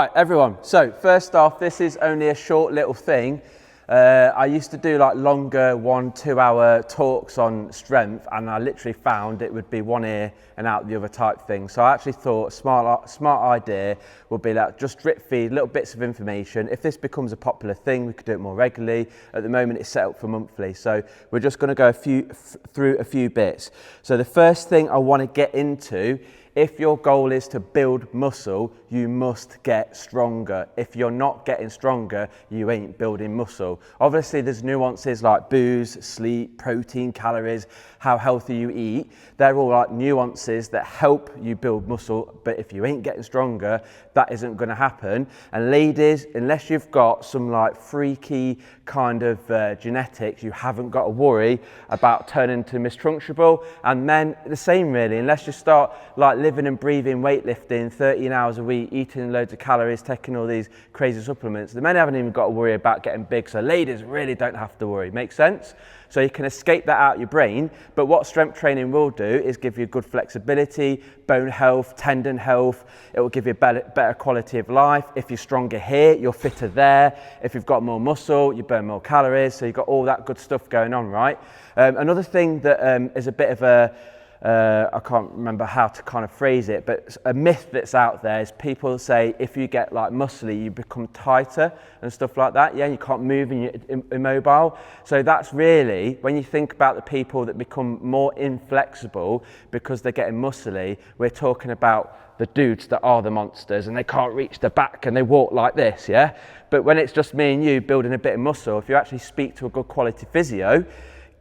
Right, everyone, so first off, this is only a short little thing. I used to do like longer 1-2 hour talks on strength, and I literally found it would be one ear and out the other type thing. So I actually thought smart idea would be like just drip feed little bits of information. If this becomes a popular thing, we could do it more regularly. At the moment, it's set up for monthly. So we're just going to go through a few bits. So the first thing I want to get into, if your goal is to build muscle, you must get stronger. If you're not getting stronger, you ain't building muscle. Obviously, there's nuances like booze, sleep, protein, calories, how healthy you eat. They're all like nuances that help you build muscle, but if you ain't getting stronger, that isn't going to happen. And ladies, unless you've got some like freaky kind of genetics, you haven't got to worry about turning to Miss Trunchbull. And men, the same really, unless you start like living and breathing weightlifting 13 hours a week, eating loads of calories, taking all these crazy supplements. The men haven't even got to worry about getting big, so ladies really don't have to worry. Make sense? So you can escape that out your brain, but what strength training will do is give you good flexibility, bone health, tendon health. It will give you better quality of life. If you're stronger here, you're fitter there. If you've got more muscle, you burn more calories, so you've got all that good stuff going on, right? Another thing that is a bit of a I can't remember how to kind of phrase it, but a myth that's out there is people say if you get like muscly, you become tighter and stuff like that. Yeah, you can't move and you're immobile. So that's really, when you think about the people that become more inflexible because they're getting muscly, we're talking about the dudes that are the monsters and they can't reach the back and they walk like this, yeah? But when it's just me and you building a bit of muscle, if you actually speak to a good quality physio,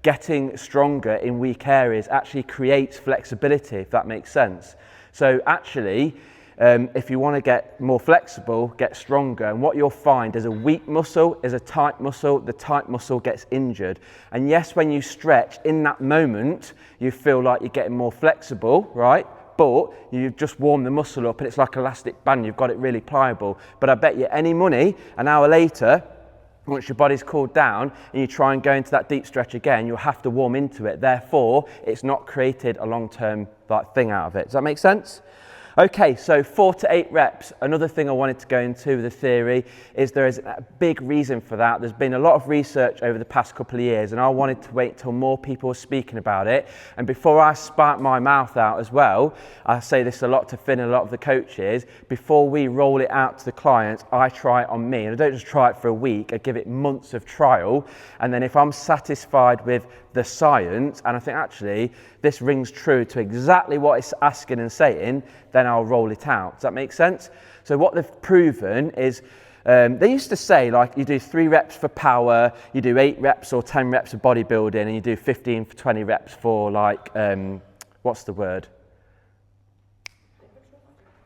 getting stronger in weak areas actually creates flexibility, if that makes sense. So actually, if you want to get more flexible, get stronger, and what you'll find is a weak muscle is a tight muscle, the tight muscle gets injured. And yes, when you stretch, in that moment, you feel like you're getting more flexible, right? But you've just warmed the muscle up and it's like elastic band, you've got it really pliable. But I bet you any money, an hour later, once your body's cooled down and you try and go into that deep stretch again, you'll have to warm into it. Therefore, it's not created a long-term like thing out of it. Does that make sense? Okay, so 4 to 8 reps. Another thing I wanted to go into, the theory, is there is a big reason for that. There's been a lot of research over the past couple of years, and I wanted to wait till more people were speaking about it. And before I spat my mouth out as well, I say this a lot to Finn and a lot of the coaches, before we roll it out to the clients, I try it on me. And I don't just try it for a week, I give it months of trial. And then if I'm satisfied with the science, and I think actually this rings true to exactly what it's asking and saying, then I'll roll it out. Does that make sense? So what they've proven is, they used to say like you do 3 reps for power, you do 8 reps or 10 reps of bodybuilding, and you do 15 for 20 reps for like, what's the word?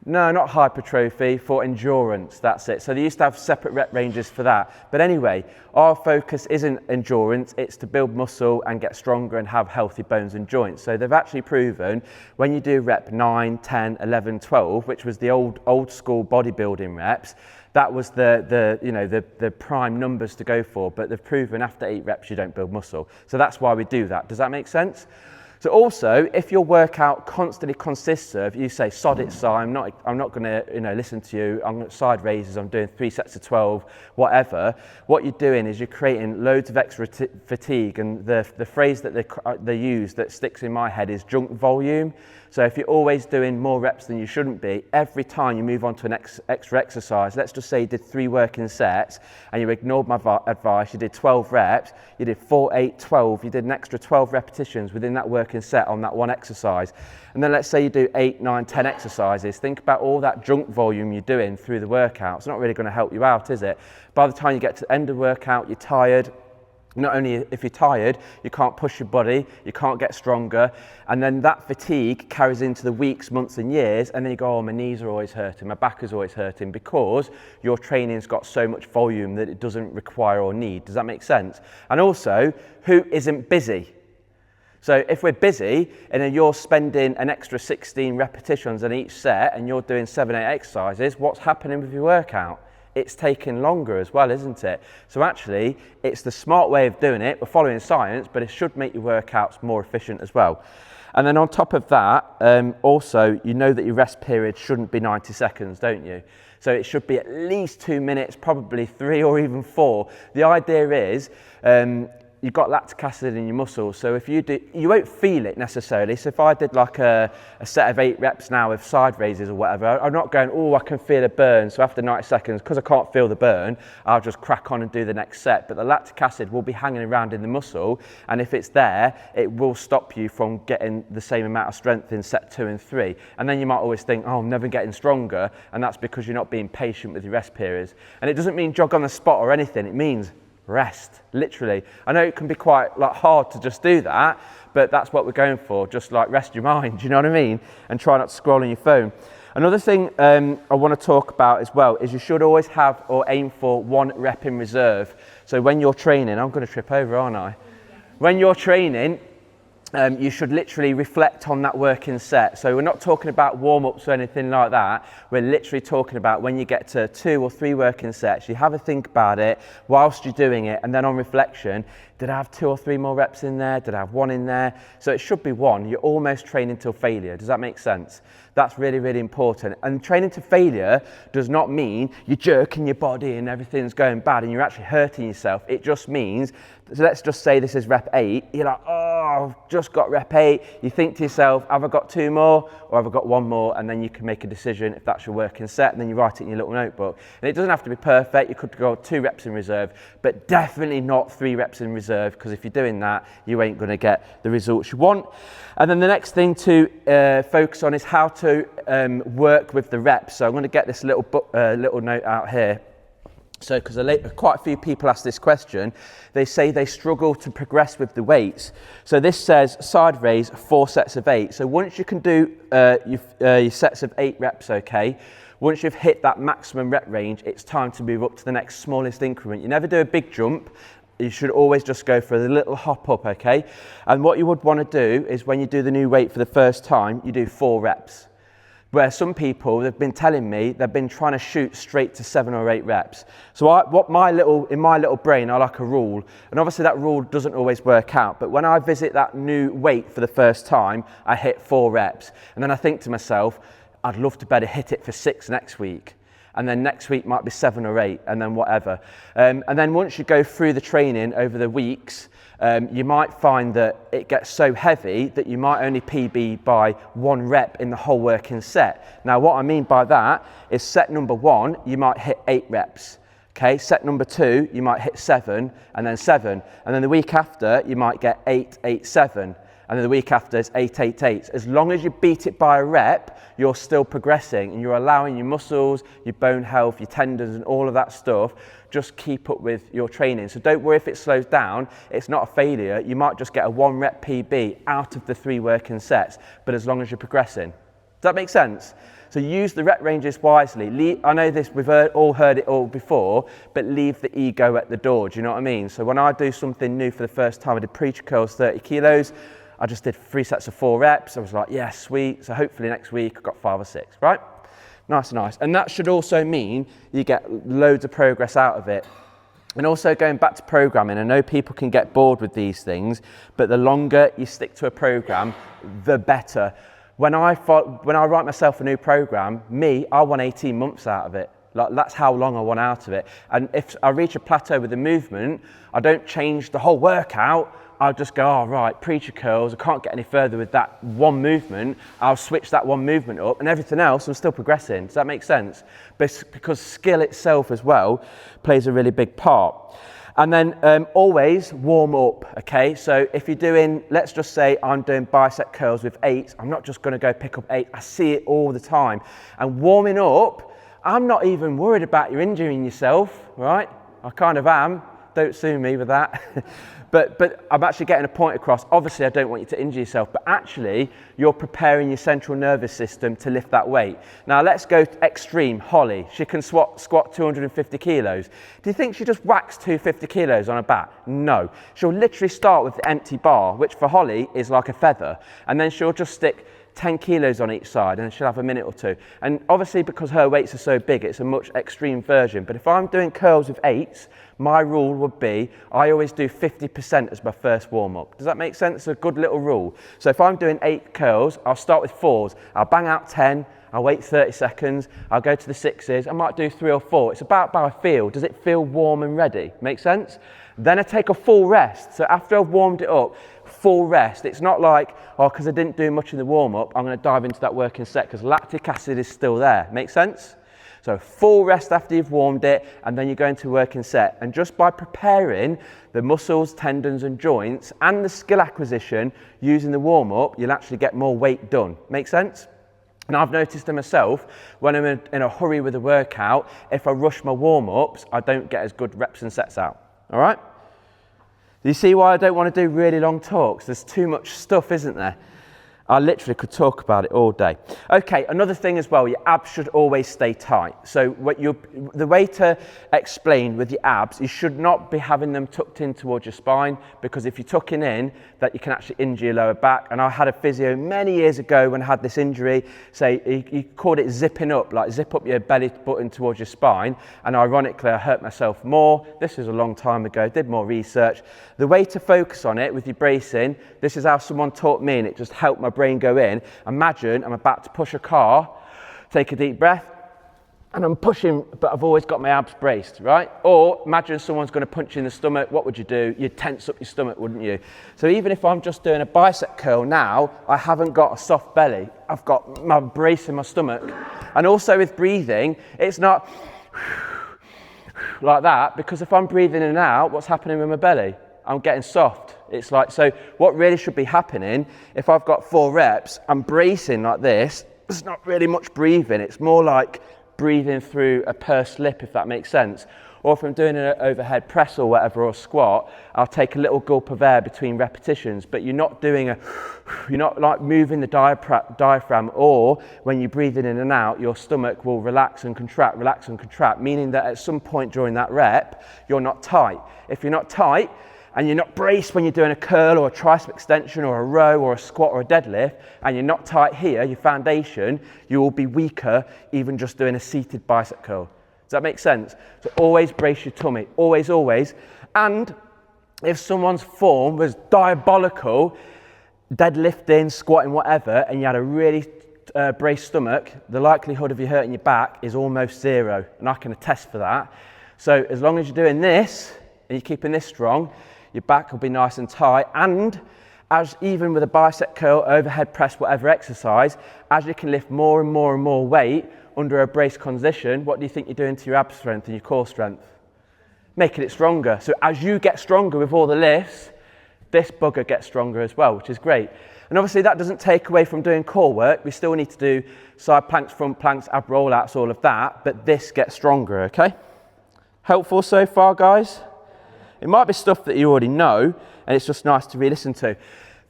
No, not hypertrophy, for endurance, that's it. So they used to have separate rep ranges for that. But anyway, our focus isn't endurance, it's to build muscle and get stronger and have healthy bones and joints. So they've actually proven when you do rep 9, 10, 11, 12, which was the old school bodybuilding reps, that was the prime numbers to go for, but they've proven after 8 reps you don't build muscle. So that's why we do that. Does that make sense? So also, if your workout constantly consists of, you say, sod it, Si, I'm not going to listen to you, I'm going to side raises, I'm doing 3 sets of 12, whatever, what you're doing is you're creating loads of extra fatigue, and the phrase that they use that sticks in my head is junk volume. So if you're always doing more reps than you shouldn't be, every time you move on to an extra exercise, let's just say you did 3 working sets and you ignored my advice, you did 12 reps, you did 4, 8, 12, you did an extra 12 repetitions within that working set on that one exercise. And then let's say you do 8, 9, 10 exercises. Think about all that junk volume you're doing through the workout. It's not really going to help you out, is it? By the time you get to the end of the workout, you're tired. Not only if you're tired, you can't push your body, you can't get stronger, and then that fatigue carries into the weeks, months and years, and then you go, oh, my knees are always hurting, my back is always hurting, because your training's got so much volume that it doesn't require or need. Does that make sense? And also, who isn't busy? So if we're busy and then you're spending an extra 16 repetitions on each set and you're doing 7, 8 exercises, what's happening with your workout? It's taking longer as well, isn't it? So actually, it's the smart way of doing it. We're following science, but it should make your workouts more efficient as well. And then on top of that, also, you know that your rest period shouldn't be 90 seconds, don't you? So it should be at least 2 minutes, probably 3 or even 4. The idea is, you've got lactic acid in your muscles, so if you do, you won't feel it necessarily. So if I did like a set of 8 reps now with side raises or whatever, I'm not going, oh, I can feel a burn. So after 90 seconds, because I can't feel the burn, I'll just crack on and do the next set. But the lactic acid will be hanging around in the muscle, and if it's there, it will stop you from getting the same amount of strength in set 2 and 3. And then you might always think, oh, I'm never getting stronger, and that's because you're not being patient with your rest periods. And it doesn't mean jog on the spot or anything, it means rest, literally. I know it can be quite hard to just do that, but that's what we're going for. Just rest your mind, you know what I mean? And try not to scroll on your phone. Another thing I want to talk about as well is you should always have or aim for 1 rep in reserve. So when you're training, I'm going to trip over, aren't I? When you're training, you should literally reflect on that working set. So we're not talking about warm-ups or anything like that. We're literally talking about when you get to 2 or 3 working sets, you have a think about it whilst you're doing it, and then on reflection, did I have 2 or 3 more reps in there? Did I have 1 in there? So it should be 1. You're almost training till failure. Does that make sense? That's really, really important. And training to failure does not mean you're jerking your body and everything's going bad and you're actually hurting yourself. It just means, so let's just say this is rep 8. You're like, oh, I've just got rep 8. You think to yourself, have I got 2 more or have I got 1 more? And then you can make a decision if that's your working set, and then you write it in your little notebook. And it doesn't have to be perfect. You could go 2 reps in reserve, but definitely not 3 reps in reserve, because if you're doing that, you ain't going to get the results you want. And then the next thing to focus on is how to work with the reps. So I'm going to get this little note out here. So because quite a few people ask this question, they say they struggle to progress with the weights. So this says side raise 4 sets of 8. So once you can do your sets of 8 reps, okay, once you've hit that maximum rep range, it's time to move up to the next smallest increment. You never do a big jump. You should always just go for a little hop up, okay? And what you would want to do is when you do the new weight for the first time, you do 4 reps. Where some people, they've been telling me, they've been trying to shoot straight to 7 or 8 reps. So in my little brain, I like a rule. And obviously that rule doesn't always work out. But when I visit that new weight for the first time, I hit 4 reps. And then I think to myself, I'd love to better hit it for 6 next week. And then next week might be 7 or 8, and then whatever. And then once you go through the training over the weeks, you might find that it gets so heavy that you might only PB by 1 rep in the whole working set. Now, what I mean by that is set number 1, you might hit 8 reps. Okay, set number 2, you might hit 7, and then 7. And then the week after, you might get 8, 8, 7. And then the week after is 8, 8, 8. As long as you beat it by a rep, you're still progressing and you're allowing your muscles, your bone health, your tendons and all of that stuff, just keep up with your training. So don't worry if it slows down, it's not a failure. You might just get a 1 rep PB out of the 3 working sets, but as long as you're progressing. Does that make sense? So use the rep ranges wisely. I know this, we've all heard it all before, but leave the ego at the door, do you know what I mean? So when I do something new for the first time, I did preacher curls 30 kilos, I just did 3 sets of 4 reps. I was like, yeah, sweet. So hopefully next week I've got 5 or 6, right? Nice, nice. And that should also mean you get loads of progress out of it. And also going back to programming, I know people can get bored with these things, but the longer you stick to a program, the better. When I write myself a new program, I want 18 months out of it. That's how long I want out of it. And if I reach a plateau with the movement, I don't change the whole workout. I'll just go, oh, right, preacher curls, I can't get any further with that one movement. I'll switch that one movement up and everything else, I'm still progressing. Does that make sense? Because skill itself as well plays a really big part. And then always warm up, okay? So if you're doing, let's just say I'm doing bicep curls with 8, I'm not just gonna go pick up 8, I see it all the time. And warming up, I'm not even worried about you injuring yourself, right? I kind of am, don't sue me with that. But I'm actually getting a point across. Obviously, I don't want you to injure yourself, but actually, you're preparing your central nervous system to lift that weight. Now, let's go extreme. Holly, she can squat 250 kilos. Do you think she just whacks 250 kilos on her back? No. She'll literally start with the empty bar, which for Holly is like a feather, and then she'll just stick 10 kilos on each side and she'll have a minute or 2. And obviously because her weights are so big, it's a much extreme version. But if I'm doing curls with 8s, my rule would be, I always do 50% as my first warm up. Does that make sense? It's a good little rule. So if I'm doing 8 curls, I'll start with 4s. I'll bang out 10, I'll wait 30 seconds, I'll go to the 6s, I might do 3 or 4. It's about how I feel. Does it feel warm and ready? Make sense? Then I take a full rest. So after I've warmed it up, full rest. It's not like, oh, because I didn't do much in the warm-up, I'm going to dive into that working set because lactic acid is still there. Make sense? So full rest after you've warmed it, and then you go into working set. And just by preparing the muscles, tendons and joints and the skill acquisition using the warm-up, you'll actually get more weight done. Make sense? And I've noticed to myself, when I'm in a hurry with a workout, if I rush my warm-ups, I don't get as good reps and sets out. All right? Do you see why I don't want to do really long talks? There's too much stuff, isn't there? I literally could talk about it all day. Okay, another thing as well, your abs should always stay tight. So the way to explain with your abs, you should not be having them tucked in towards your spine, because if you're tucking in, that you can actually injure your lower back. And I had a physio many years ago when I had this injury, say he called it zipping up, like zip up your belly button towards your spine. And ironically, I hurt myself more. This was a long time ago, did more research. The way to focus on it with your bracing, this is how someone taught me, and it just helped my brain go in. Imagine I'm about to push a car, take a deep breath, and I'm pushing, but I've always got my abs braced, right? Or imagine someone's going to punch you in the stomach. What would you do? You'd tense up your stomach, wouldn't you? So even if I'm just doing a bicep curl now, I haven't got a soft belly. I've got my brace in my stomach. And also with breathing, it's not like that, because if I'm breathing in and out, what's happening with my belly? I'm getting soft. It's like, so what really should be happening, if I've got 4 reps, I'm bracing like this, there's not really much breathing. It's more like breathing through a pursed lip, if that makes sense. Or if I'm doing an overhead press or whatever, or squat, I'll take a little gulp of air between repetitions, but you're not doing you're not like moving the diaphragm, or when you're breathing in and out, your stomach will relax and contract, meaning that at some point during that rep, you're not tight. If you're not tight, and you're not braced when you're doing a curl or a tricep extension or a row or a squat or a deadlift, and you're not tight here, your foundation, you will be weaker even just doing a seated bicep curl. Does that make sense? So always brace your tummy, always, always. And if someone's form was diabolical, deadlifting, squatting, whatever, and you had a really braced stomach, the likelihood of you hurting your back is almost 0, and I can attest for that. So as long as you're doing this, and you're keeping this strong, your back will be nice and tight. And as even with a bicep curl, overhead press, whatever exercise, as you can lift more and more and more weight under a braced condition, what do you think you're doing to your ab strength and your core strength? Making it stronger. So as you get stronger with all the lifts, this bugger gets stronger as well, which is great. And obviously that doesn't take away from doing core work. We still need to do side planks, front planks, ab rollouts, all of that, but this gets stronger, okay? Helpful so far, guys? It might be stuff that you already know, and it's just nice to re-listen to.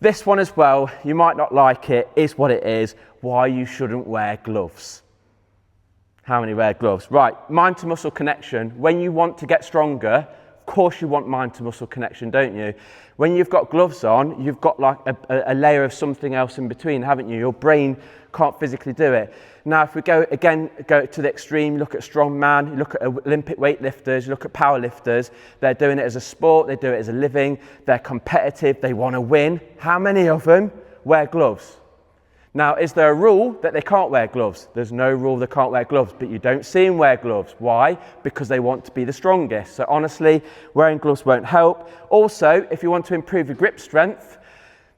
This one as well, you might not like it, is what it is, why you shouldn't wear gloves. How many wear gloves? Right, mind to muscle connection. When you want to get stronger, of course you want mind to muscle connection, don't you? When you've got gloves on, you've got like a layer of something else in between, haven't you? Your brain can't physically do it. Now, if we go to the extreme, you look at strong man, you look at Olympic weightlifters, you look at power lifters, they're doing it as a sport, they do it as a living, they're competitive, they want to win. How many of them wear gloves? Now, is there a rule that they can't wear gloves? There's no rule they can't wear gloves, but you don't see them wear gloves. Why? Because they want to be the strongest. So honestly, wearing gloves won't help. Also, if you want to improve your grip strength,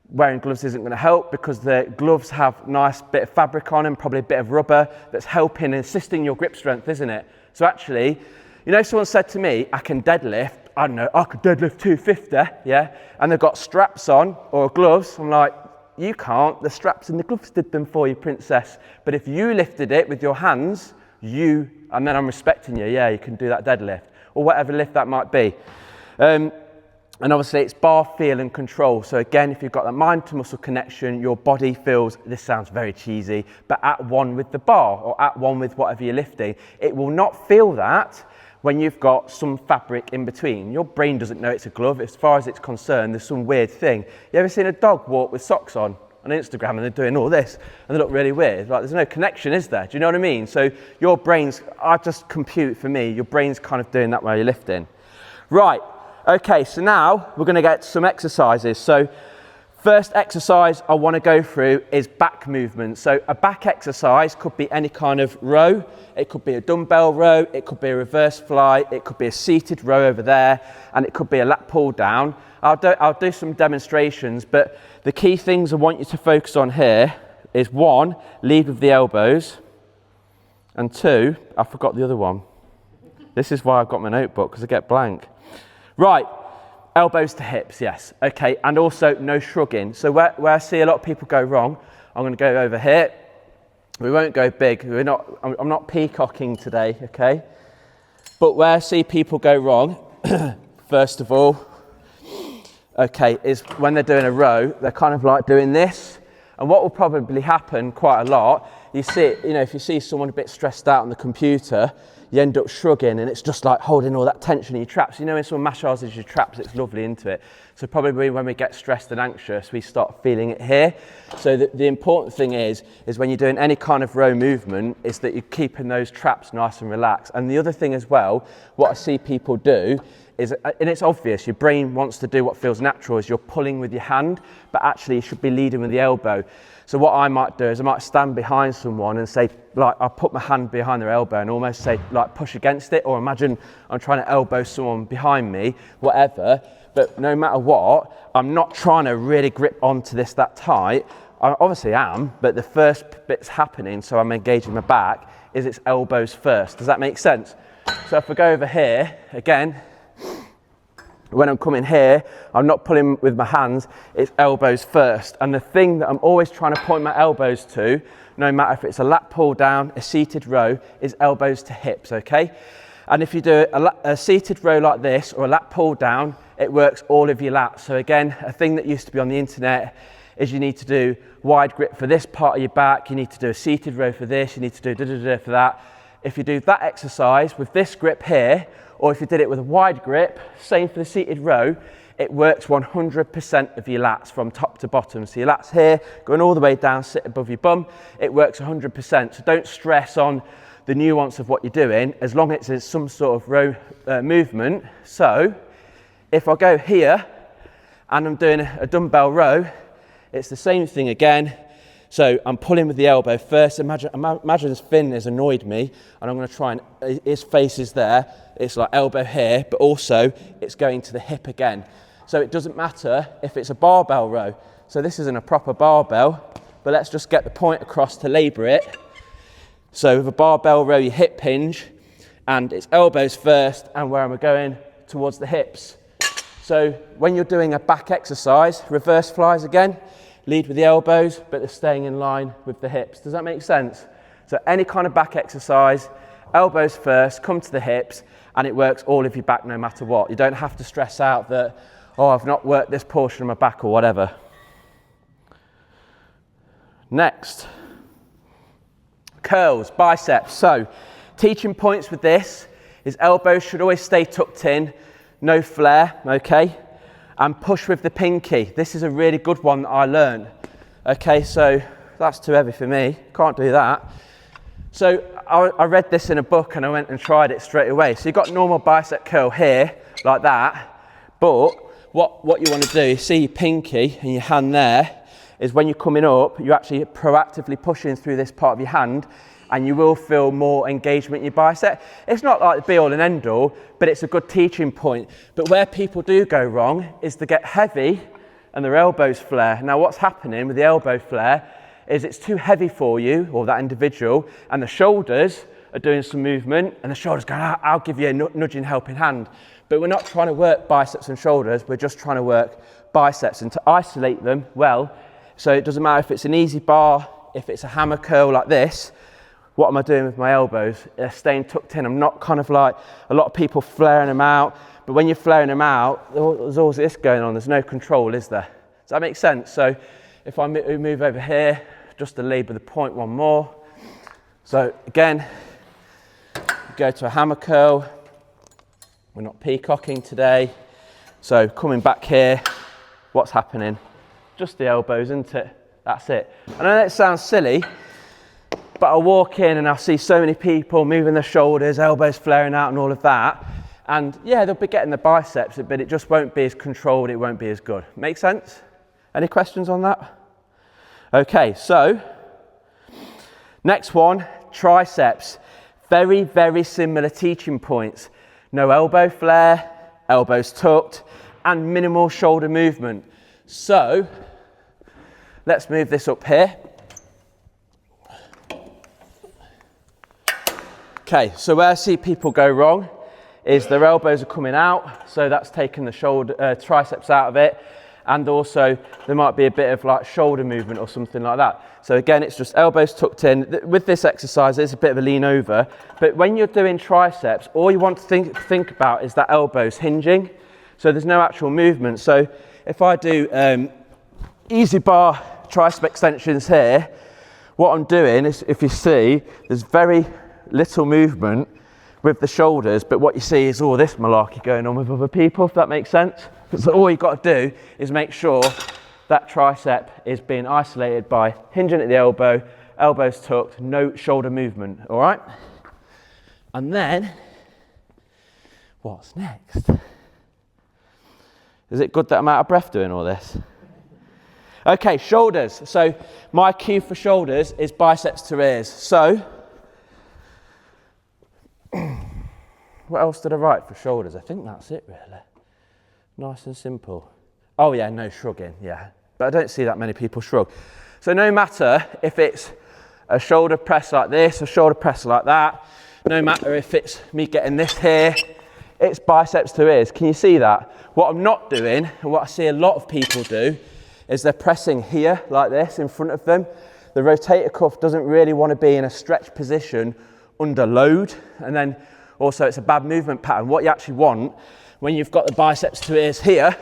wearing gloves isn't going to help, because the gloves have a nice bit of fabric on them, probably a bit of rubber, that's helping and assisting your grip strength, isn't it? So actually, you know, someone said to me, I can deadlift, I don't know, I could deadlift 250, yeah? And they've got straps on or gloves. I'm like, you can't, the straps and the gloves did them for you, princess. But if you lifted it with your hands, and then I'm respecting you, yeah, you can do that deadlift, or whatever lift that might be. And obviously it's bar feel and control. So again, if you've got that mind to muscle connection, your body feels, this sounds very cheesy, but at one with the bar or at one with whatever you're lifting. It will not feel that when you've got some fabric in between. Your brain doesn't know it's a glove. As far as it's concerned, there's some weird thing. You ever seen a dog walk with socks on Instagram and they're doing all this and they look really weird? Like, there's no connection, is there? Do you know what I mean? So your brain's, I just compute for me, your brain's kind of doing that while you're lifting. Right. Okay, so now we're going to get some exercises. So First exercise I want to go through is back movement. So a back exercise could be any kind of row. It could be a dumbbell row, it could be a reverse fly, it could be a seated row over there, and it could be a lat pull down. I'll do some demonstrations, but the key things I want you to focus on here is 1, lead with the elbows, and 2, I forgot the other one. This is why I've got my notebook, because I get blank. Right. Elbows to hips, yes. Okay, and also no shrugging. So where I see a lot of people go wrong, I'm going to go over here. We won't go big. I'm not peacocking today, okay? But where I see people go wrong, first of all, okay, is when they're doing a row, they're kind of like doing this. And what will probably happen quite a lot, you see, if you see someone a bit stressed out on the computer, you end up shrugging and it's just like holding all that tension in your traps. When someone massages your traps, it's lovely into it. So probably when we get stressed and anxious, we start feeling it here. So the important thing is when you're doing any kind of row movement, is that you're keeping those traps nice and relaxed. And the other thing as well, what I see people do is, and it's obvious, your brain wants to do what feels natural, is you're pulling with your hand, but actually you should be leading with the elbow. So what I might do is I might stand behind someone and say, like, I'll put my hand behind their elbow and almost say, like, push against it, or imagine I'm trying to elbow someone behind me, whatever. But no matter what, I'm not trying to really grip onto this that tight. I obviously am, but the first bit's happening, so I'm engaging my back, is it's elbows first. Does that make sense? So if I go over here, again, when I'm coming here, I'm not pulling with my hands, it's elbows first. And the thing that I'm always trying to point my elbows to, no matter if it's a lat pull down, a seated row, is elbows to hips, okay? And if you do a seated row like this or a lat pull down, it works all of your lats. So again, a thing that used to be on the internet is you need to do wide grip for this part of your back, you need to do a seated row for this, you need to do da-da-da for that. If you do that exercise with this grip here, or if you did it with a wide grip, same for the seated row, it works 100% of your lats from top to bottom. So your lats here, going all the way down, sit above your bum, it works 100%. So don't stress on the nuance of what you're doing, as long as it's some sort of row movement. So if I go here and I'm doing a dumbbell row, it's the same thing again. So I'm pulling with the elbow first. Imagine Finn has annoyed me, and I'm going to try and, his face is there, it's like elbow here, but also it's going to the hip again. So it doesn't matter if it's a barbell row. So this isn't a proper barbell, but let's just get the point across to labour it. So with a barbell row, you hip hinge, and it's elbows first, and where am I going? Towards the hips. So when you're doing a back exercise, reverse flies again, lead with the elbows, but they're staying in line with the hips. Does that make sense? So any kind of back exercise, elbows first, come to the hips, and it works all of your back no matter what. You don't have to stress out that, oh, I've not worked this portion of my back or whatever. Next, curls, biceps. So teaching points with this is elbows should always stay tucked in, no flare, okay? And push with the pinky. This is a really good one that I learned. Okay, so that's too heavy for me, can't do that. So I read this in a book and I went and tried it straight away. So you've got normal bicep curl here, like that, but what you want to do, see your pinky and your hand there, is when you're coming up, you're actually proactively pushing through this part of your hand, and you will feel more engagement in your bicep. It's not like the be all and end all, but it's a good teaching point. But where people do go wrong is they get heavy and their elbows flare. Now what's happening with the elbow flare is it's too heavy for you, or that individual, and the shoulders are doing some movement, and the shoulders going, I'll give you a nudging helping hand. But we're not trying to work biceps and shoulders, we're just trying to work biceps, and to isolate them well, so it doesn't matter if it's an easy bar, if it's a hammer curl like this, what am I doing with my elbows? They're staying tucked in. I'm not kind of like a lot of people flaring them out, but when you're flaring them out, there's always this going on, there's no control, is there? Does that make sense? So if I move over here, just to labour the point one more. So again, go to a hammer curl. We're not peacocking today. So coming back here, what's happening? Just the elbows, isn't it? That's it. I know that sounds silly, but I'll walk in and I'll see so many people moving their shoulders, elbows flaring out and all of that. And yeah, they'll be getting the biceps, but it just won't be as controlled, it won't be as good. Make sense? Any questions on that? Okay, so next one, triceps. Very, very similar teaching points. No elbow flare, elbows tucked, and minimal shoulder movement. So let's move this up here. Okay, so where I see people go wrong is their elbows are coming out, so that's taking the shoulder, triceps out of it, and also there might be a bit of like shoulder movement or something like that. So again, it's just elbows tucked in. With this exercise, it's a bit of a lean over, but when you're doing triceps, all you want to think about is that elbows hinging, so there's no actual movement. So if I do easy bar tricep extensions here, what I'm doing is, if you see, there's very little movement with the shoulders, but what you see is all this malarkey going on with other people, if that makes sense. So all you've got to do is make sure that tricep is being isolated by hinging at the elbow, elbows tucked, no shoulder movement, all right? And then, what's next? Is it good that I'm out of breath doing all this? Okay, shoulders. So my cue for shoulders is biceps to ears. So, what else did I write for shoulders? I think that's it really. Nice and simple. Oh yeah, no shrugging, yeah. But I don't see that many people shrug. So no matter if it's a shoulder press like this, a shoulder press like that, no matter if it's me getting this here, it's biceps to ears. Can you see that? What I'm not doing, and what I see a lot of people do, is they're pressing here like this in front of them. The rotator cuff doesn't really want to be in a stretch position under load, and then also it's a bad movement pattern. What you actually want, when you've got the biceps to ears here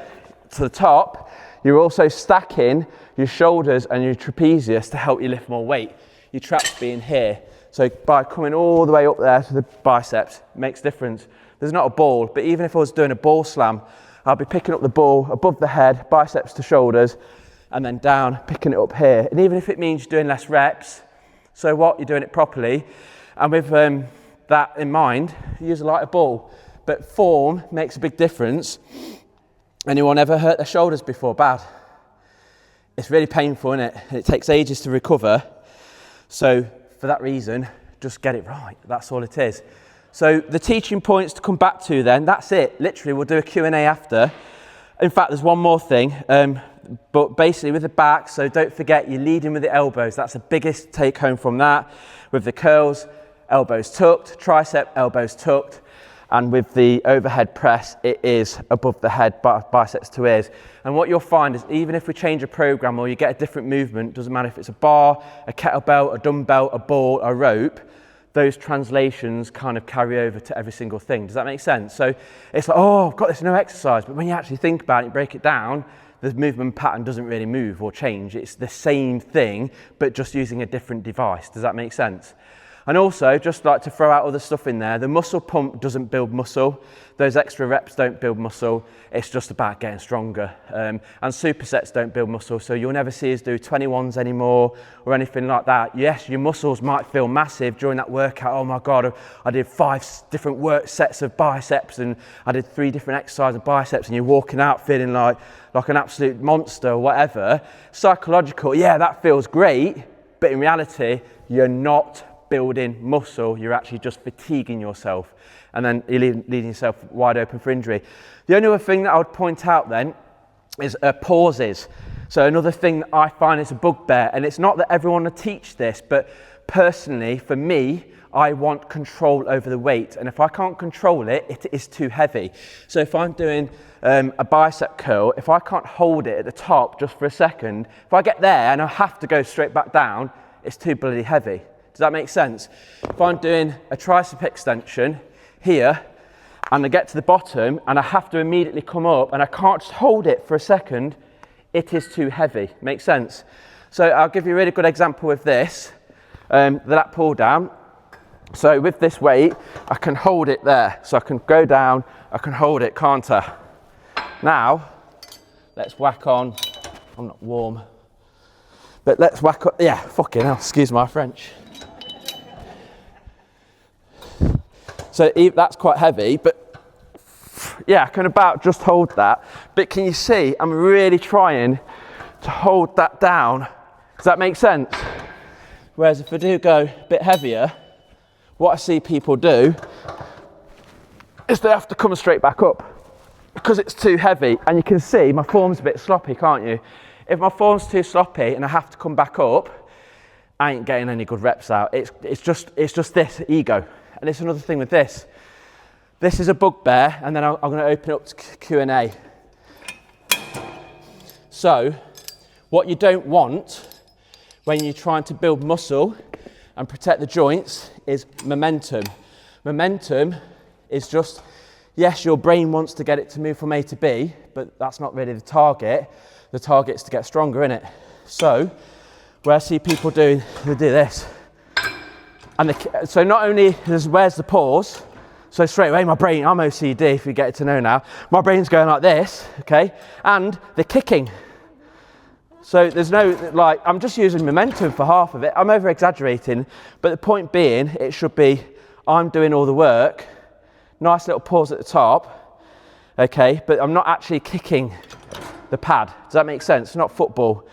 to the top, you're also stacking your shoulders and your trapezius to help you lift more weight. Your traps being here. So by coming all the way up there to the biceps, makes a difference. There's not a ball, but even if I was doing a ball slam, I'll be picking up the ball above the head, biceps to shoulders, and then down, picking it up here. And even if it means you're doing less reps, so what? You're doing it properly. And with that in mind, you use a lighter ball. But form makes a big difference. Anyone ever hurt their shoulders before? Bad. It's really painful, isn't it? And it takes ages to recover. So for that reason, just get it right. That's all it is. So the teaching points to come back to then, that's it. Literally, we'll do a Q&A after. In fact, there's one more thing. But basically with the back, so don't forget you're leading with the elbows. That's the biggest take home from that. With the curls, elbows tucked, tricep, elbows tucked. And with the overhead press, it is above the head, biceps to ears. And what you'll find is even if we change a program or you get a different movement, doesn't matter if it's a bar, a kettlebell, a dumbbell, a ball, a rope, those translations kind of carry over to every single thing. Does that make sense? So it's like, oh, I've got this new exercise. But when you actually think about it, you break it down, the movement pattern doesn't really move or change. It's the same thing, but just using a different device. Does that make sense? And also, just like to throw out other stuff in there, the muscle pump doesn't build muscle. Those extra reps don't build muscle. It's just about getting stronger. And supersets don't build muscle, so you'll never see us do 21s anymore or anything like that. Yes, your muscles might feel massive during that workout. Oh my God, I did 5 different work sets of biceps and I did 3 different exercises of biceps, and you're walking out feeling like an absolute monster or whatever. Psychological, yeah, that feels great, but in reality, you're not building muscle, you're actually just fatiguing yourself, and then you're leaving yourself wide open for injury. The only other thing that I would point out then is pauses. So another thing that I find is a bugbear, and it's not that everyone will teach this, but personally, for me, I want control over the weight, and if I can't control it, it is too heavy. So if I'm doing a bicep curl, if I can't hold it at the top just for a second, if I get there and I have to go straight back down, it's too bloody heavy. Does that make sense? If I'm doing a tricep extension here and I get to the bottom and I have to immediately come up and I can't just hold it for a second, it is too heavy. Makes sense? So I'll give you a really good example with this, the lat pull down. So with this weight, I can hold it there. So I can go down, I can hold it, can't I? Now, let's whack on. I'm not warm. But let's whack on, yeah, fucking hell, excuse my French. So that's quite heavy, but yeah, I can about just hold that. But can you see, I'm really trying to hold that down. Does that make sense? Whereas if I do go a bit heavier, what I see people do is they have to come straight back up because it's too heavy. And you can see my form's a bit sloppy, can't you? If my form's too sloppy and I have to come back up, I ain't getting any good reps out. It's just this ego. And it's another thing with this. This is a bugbear, and then I'm going to open it up to Q&A. So, what you don't want when you're trying to build muscle and protect the joints is momentum. Momentum is just, yes, your brain wants to get it to move from A to B, but that's not really the target. The target is to get stronger, innit? So, where I see people do, they do this. And so not only where's the pause, so straight away my brain, I'm OCD if you get it to know now, my brain's going like this, okay? And the kicking. So there's no, like, I'm just using momentum for half of it. I'm over exaggerating, but the point being, it should be, I'm doing all the work, nice little pause at the top, okay? But I'm not actually kicking the pad. Does that make sense? Not football.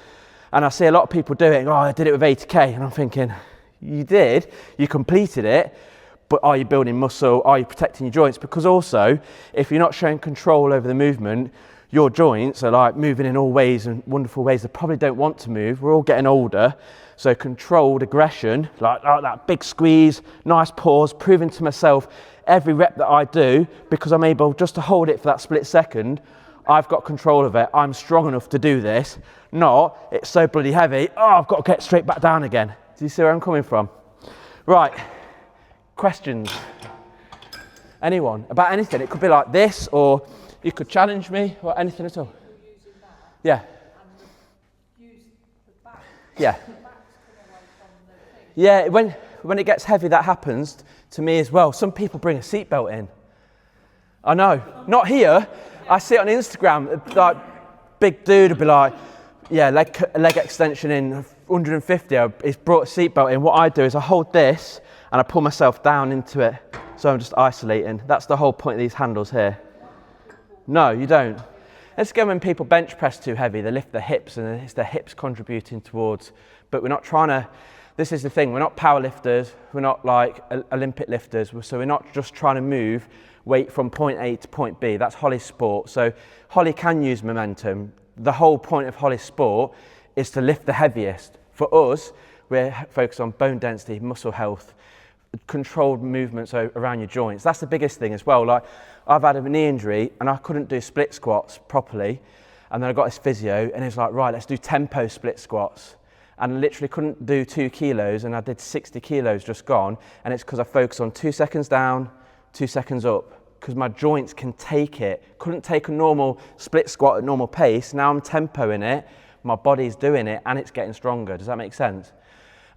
And I see a lot of people doing, oh, I did it with 80K, and I'm thinking, you did, you completed it, but are you building muscle? Are you protecting your joints? Because also, if you're not showing control over the movement, your joints are like moving in all ways and wonderful ways that probably don't want to move. We're all getting older. So controlled aggression, like that big squeeze, nice pause, proving to myself every rep that I do, because I'm able just to hold it for that split second, I've got control of it. I'm strong enough to do this. Not, it's so bloody heavy, oh, I've got to get straight back down again. Do you see where I'm coming from? Right, questions? Anyone? About anything? It could be like this, or you could challenge me, or anything at all. Yeah. Yeah. Yeah, when it gets heavy, that happens to me as well. Some people bring a seatbelt in. I know, not here. I see it on Instagram, like, big dude would be like, yeah, leg extension in 150, he's brought a seatbelt in. What I do is I hold this and I pull myself down into it. So I'm just isolating. That's the whole point of these handles here. No, you don't. Let's go when people bench press too heavy, they lift their hips and it's their hips contributing towards, but we're not trying to, this is the thing, we're not power lifters, we're not like Olympic lifters, so we're not just trying to move weight from point A to point B. That's Holly sport. So Holly can use momentum. The whole point of Holly sport is to lift the heaviest. For us, we're focused on bone density, muscle health, controlled movements around your joints. That's the biggest thing as well. Like, I've had a knee injury and I couldn't do split squats properly, and then I got this physio and he was like, right, let's do tempo split squats, and I literally couldn't do 2 kilos and I did 60 kilos just gone, and it's because I focused on 2 seconds down, 2 seconds up, because my joints can take it. Couldn't take a normal split squat at normal pace. Now I'm tempoing it, my body's doing it, and it's getting stronger. Does that make sense?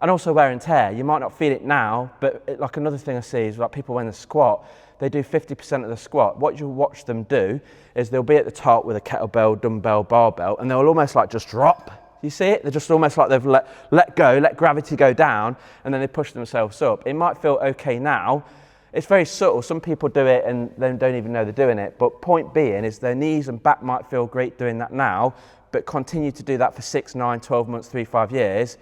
And also wear and tear. You might not feel it now, but like another thing I see is like people when they squat, they do 50% of the squat. What you watch them do is they'll be at the top with a kettlebell, dumbbell, barbell, and they'll almost like just drop. You see it? They're just almost like they've let go, let gravity go down, and then they push themselves up. It might feel okay now. It's very subtle. Some people do it and then don't even know they're doing it. But point being is their knees and back might feel great doing that now, but continue to do that for 6, 9, 12 months, 3, 5 years,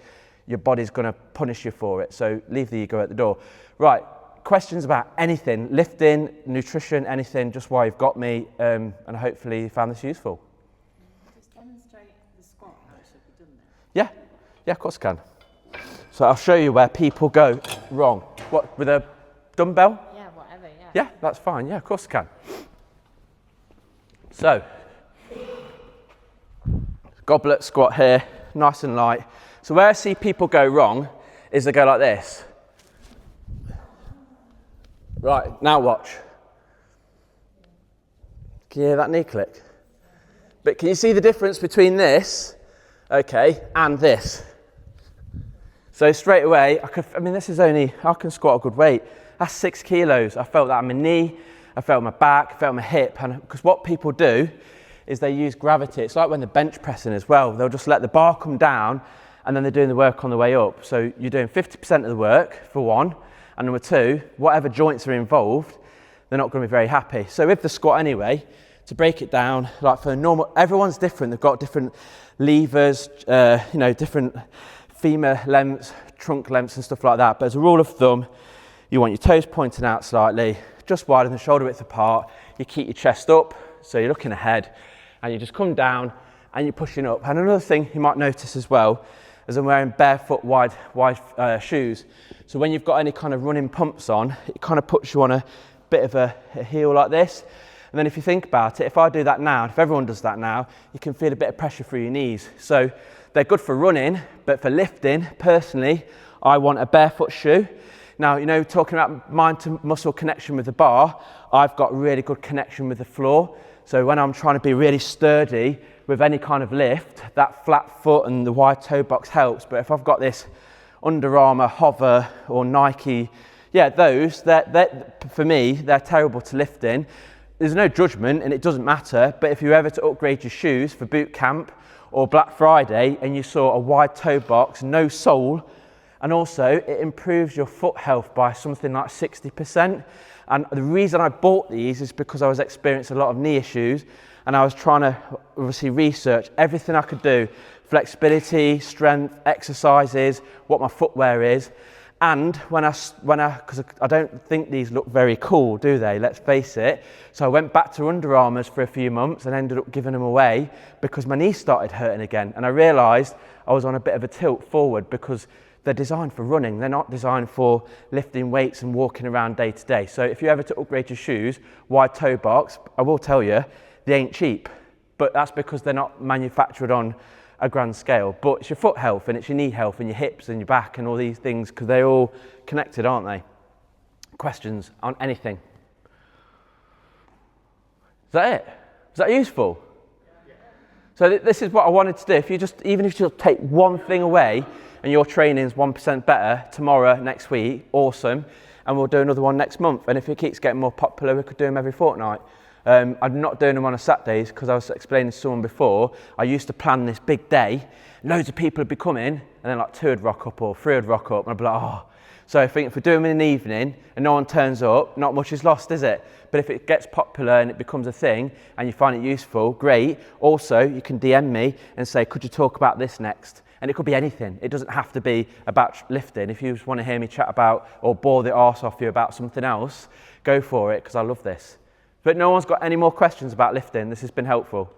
your body's going to punish you for it. So leave the ego at the door. Right, questions about anything, lifting, nutrition, anything, just while you've got me, and hopefully you found this useful. Just demonstrate the squat, how it should be done then. Yeah, of course I can. So I'll show you where people go wrong. What, with a dumbbell? Yeah, whatever, yeah. Yeah, that's fine. Yeah, of course I can. So, goblet squat here, nice and light. So where I see people go wrong is they go like this. Right, now watch. Can you hear that knee click? But can you see the difference between this, okay, and this? So straight away, I can squat a good weight. That's 6 kilos. I felt that on my knee, I felt my back, I felt my hip. And because what people do is they use gravity. It's like when they're bench pressing as well. They'll just let the bar come down and then they're doing the work on the way up. So you're doing 50% of the work, for one. And number two, whatever joints are involved, they're not going to be very happy. So with the squat anyway, to break it down, like for normal, everyone's different. They've got different levers, you know, different femur lengths, trunk lengths and stuff like that. But as a rule of thumb, you want your toes pointing out slightly, just wider than shoulder width apart. You keep your chest up, so you're looking ahead, and you just come down and you're pushing up. And another thing you might notice as well is I'm wearing barefoot wide shoes. So when you've got any kind of running pumps on, it kind of puts you on a bit of a heel like this. And then if you think about it, if I do that now, if everyone does that now, you can feel a bit of pressure through your knees. So they're good for running, but for lifting, personally, I want a barefoot shoe. Now, you know, talking about mind to muscle connection with the bar, I've got really good connection with the floor. So when I'm trying to be really sturdy with any kind of lift, that flat foot and the wide toe box helps. But if I've got this Under Armour, Hover or Nike, yeah, those, for me, they're terrible to lift in. There's no judgment and it doesn't matter, but if you're ever to upgrade your shoes for boot camp or Black Friday and you saw a wide toe box, no sole, and also it improves your foot health by something like 60%. And the reason I bought these is because I was experiencing a lot of knee issues and I was trying to obviously research everything I could do, flexibility, strength, exercises, what my footwear is. And because I don't think these look very cool, do they? Let's face it. So I went back to Under Armour's for a few months and ended up giving them away because my knee started hurting again. And I realised I was on a bit of a tilt forward because they're designed for running. They're not designed for lifting weights and walking around day to day. So if you're ever to upgrade your shoes, wide toe box, I will tell you, they ain't cheap. But that's because they're not manufactured on a grand scale, but it's your foot health and it's your knee health and your hips and your back and all these things because they're all connected, aren't they? Questions on anything? Is that it? Is that useful? Yeah. So this is what I wanted to do. If you just, even if you just take one thing away and your training's 1% better tomorrow, next week, awesome, and we'll do another one next month. And if it keeps getting more popular, we could do them every fortnight. I'm not doing them on a Saturdays because I was explaining to someone before, I used to plan this big day, loads of people would be coming, and then like 2 would rock up or 3 would rock up, and I'd be like, oh. So I think if we do them in the evening and no one turns up, not much is lost, is it? But if it gets popular and it becomes a thing and you find it useful, great. Also, you can DM me and say, could you talk about this next? And it could be anything. It doesn't have to be about lifting. If you just want to hear me chat about or bore the arse off you about something else, go for it because I love this. But no one's got any more questions about lifting. This has been helpful.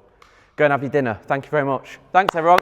Go and have your dinner. Thank you very much. Thanks, everyone.